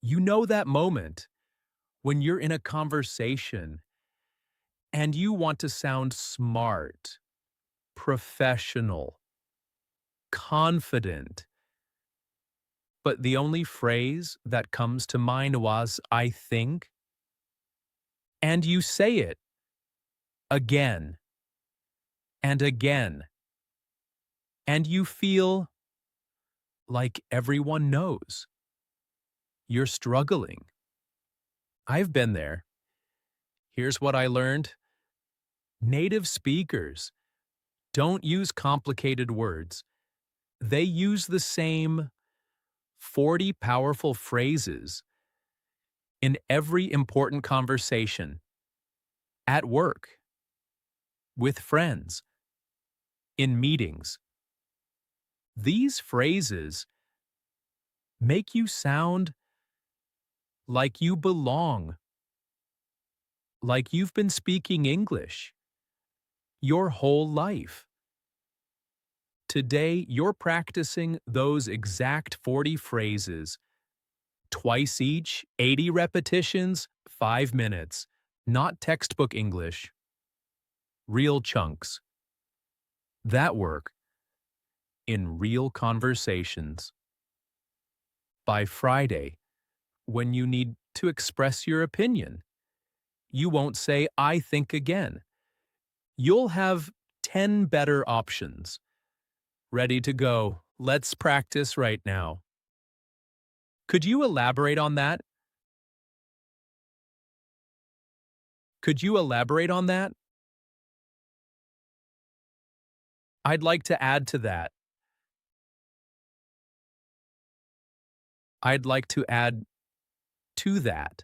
You know that moment when you're in a conversation and you want to sound smart, professional, confident, but the only phrase that comes to mind was, I think, and you say it again and again, and you feel like everyone knows you're struggling. I've been there. Here's what I learned. Native speakers don't use complicated words. They use the same 40 powerful phrases in every important conversation, at work, with friends, in meetings. These phrases make you sound like you belong, like you've been speaking English your whole life. Today, you're practicing those exact 40 phrases, twice each, 80 repetitions, 5 minutes, not textbook English, real chunks. That work in real conversations. By Friday, when you need to express your opinion, you won't say, I think again. You'll have 10 better options. Ready to go. Let's practice right now. Could you elaborate on that? Could you elaborate on that? I'd like to add to that. I'd like to add to that.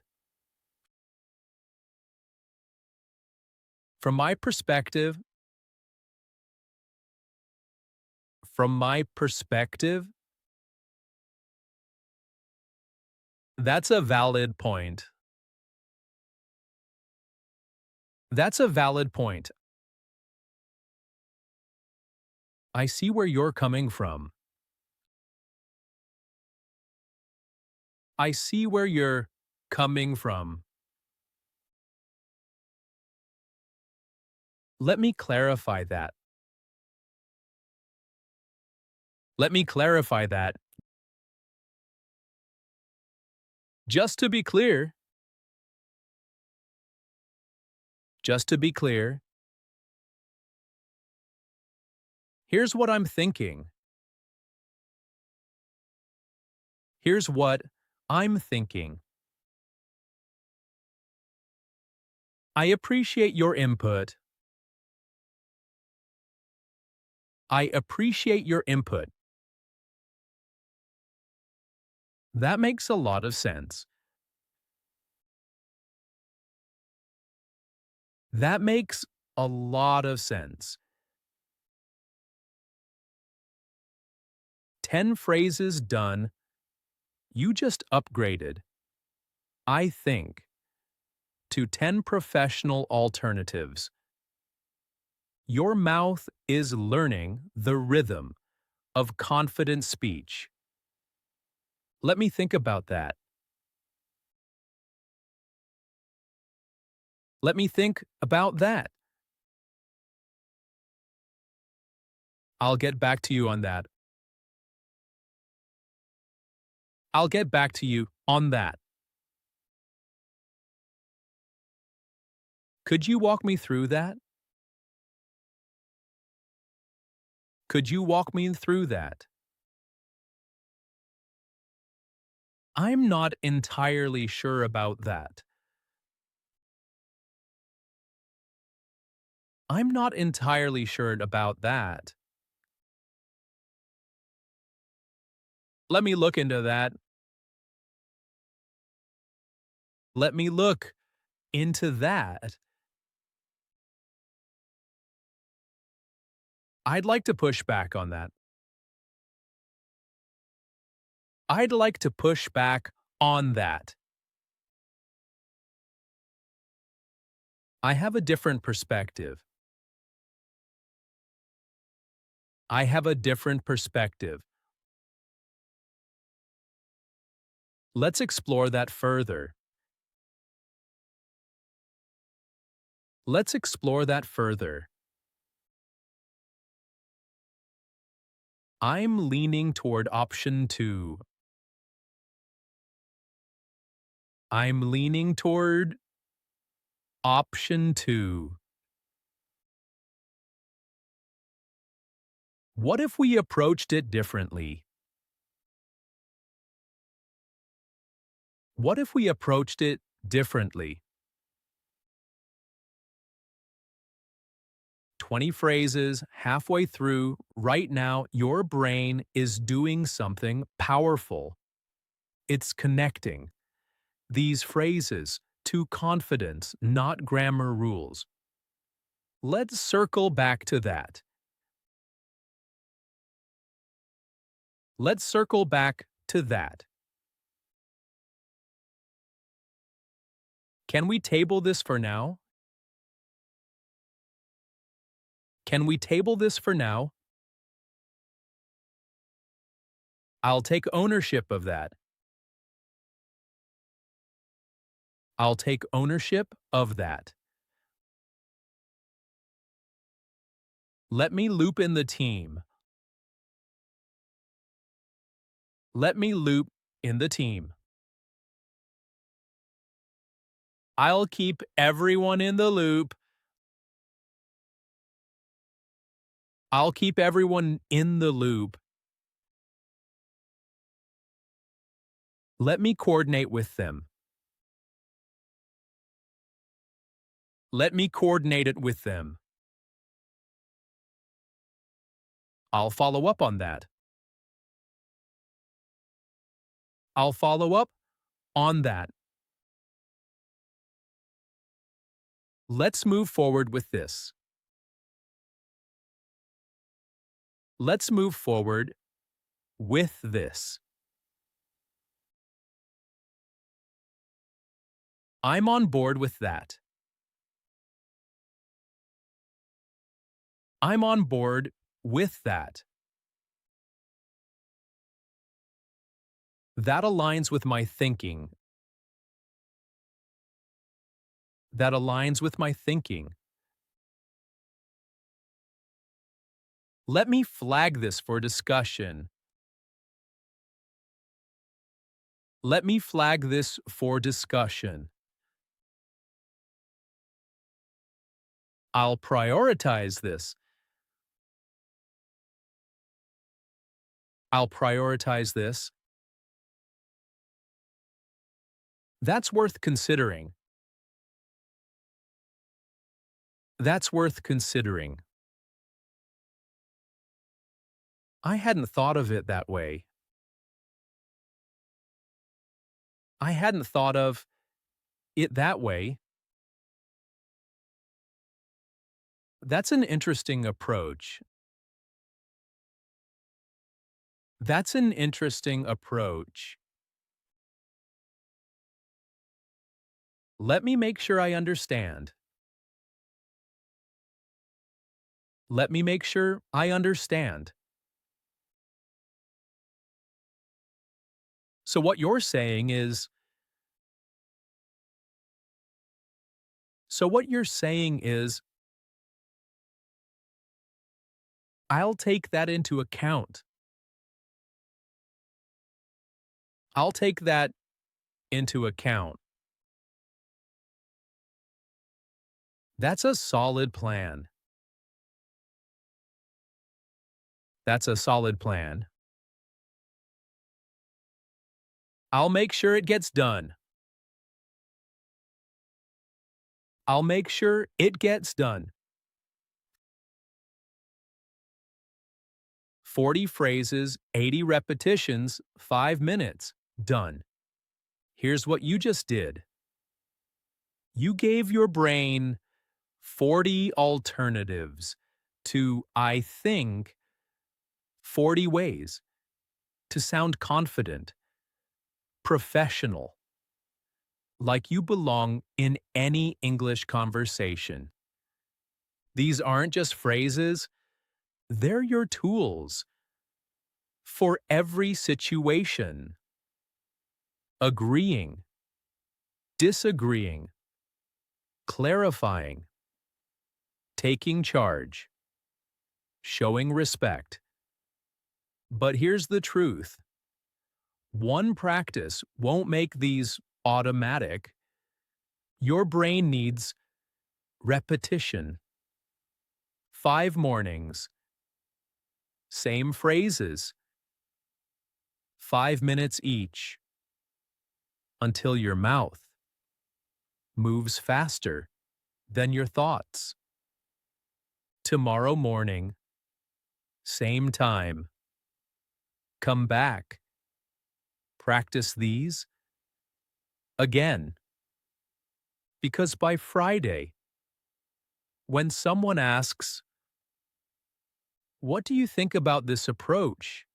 From my perspective, from my perspective, that's a valid point. That's a valid point. I see where you're coming from. I see where you're coming from. Let me clarify that. Let me clarify that. Just to be clear, just to be clear, here's what I'm thinking. Here's what I'm thinking. I appreciate your input. I appreciate your input. That makes a lot of sense. That makes a lot of sense. 10 phrases done. You just upgraded, I think, to 10 professional alternatives. Your mouth is learning the rhythm of confident speech. Let me think about that. Let me think about that. I'll get back to you on that. I'll get back to you on that. Could you walk me through that? Could you walk me through that? I'm not entirely sure about that. I'm not entirely sure about that. Let me look into that. Let me look into that. I'd like to push back on that. I'd like to push back on that. I have a different perspective. I have a different perspective. Let's explore that further. Let's explore that further. I'm leaning toward option 2. I'm leaning toward option 2. What if we approached it differently? What if we approached it differently? 20 phrases, halfway through, right now, your brain is doing something powerful. It's connecting these phrases to confidence, not grammar rules. Let's circle back to that. Let's circle back to that. Can we table this for now? Can we table this for now? I'll take ownership of that. I'll take ownership of that. Let me loop in the team. Let me loop in the team. I'll keep everyone in the loop. I'll keep everyone in the loop. Let me coordinate with them. Let me coordinate it with them. I'll follow up on that. I'll follow up on that. Let's move forward with this. Let's move forward with this. I'm on board with that. I'm on board with that. That aligns with my thinking. That aligns with my thinking. Let me flag this for discussion. Let me flag this for discussion. I'll prioritize this. I'll prioritize this. That's worth considering. That's worth considering. I hadn't thought of it that way. I hadn't thought of it that way. That's an interesting approach. That's an interesting approach. Let me make sure I understand. Let me make sure I understand. So what you're saying is, I'll take that into account. I'll take that into account. That's a solid plan. That's a solid plan. I'll make sure it gets done. I'll make sure it gets done. 40 phrases, 80 repetitions, 5 minutes. Done. Here's what you just did. You gave your brain 40 alternatives to, I think, 40 ways to sound confident, professional, like you belong in any English conversation. These aren't just phrases, they're your tools for every situation. agreeing, disagreeing, clarifying, taking charge, showing respect. But here's the truth. One practice won't make these automatic. Your brain needs repetition. 5 mornings, same phrases, 5 minutes each, until your mouth moves faster than your thoughts. Tomorrow morning, same time. Come back. Practice these again. Because by Friday, when someone asks, "What do you think about this approach?"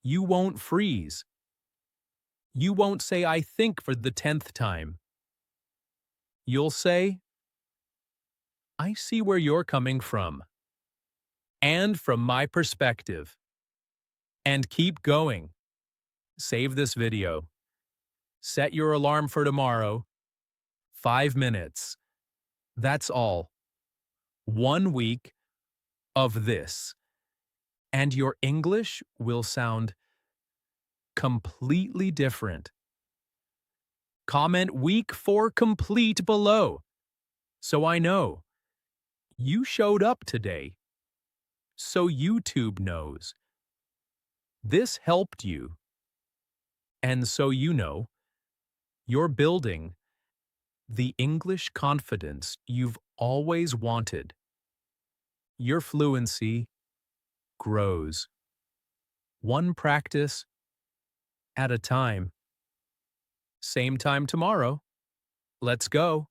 you won't freeze. You won't say, "I think" for the 10th time. You'll say, "I see where you're coming from, and from my perspective." And keep going. Save this video. Set your alarm for tomorrow. 5 minutes. That's all. 1 week of this. And your English will sound completely different. Comment week 4 complete below, so I know you showed up today, so YouTube knows this helped you, and so you know you're building the English confidence you've always wanted. Your fluency grows, one practice at a time. Same time tomorrow. Let's go.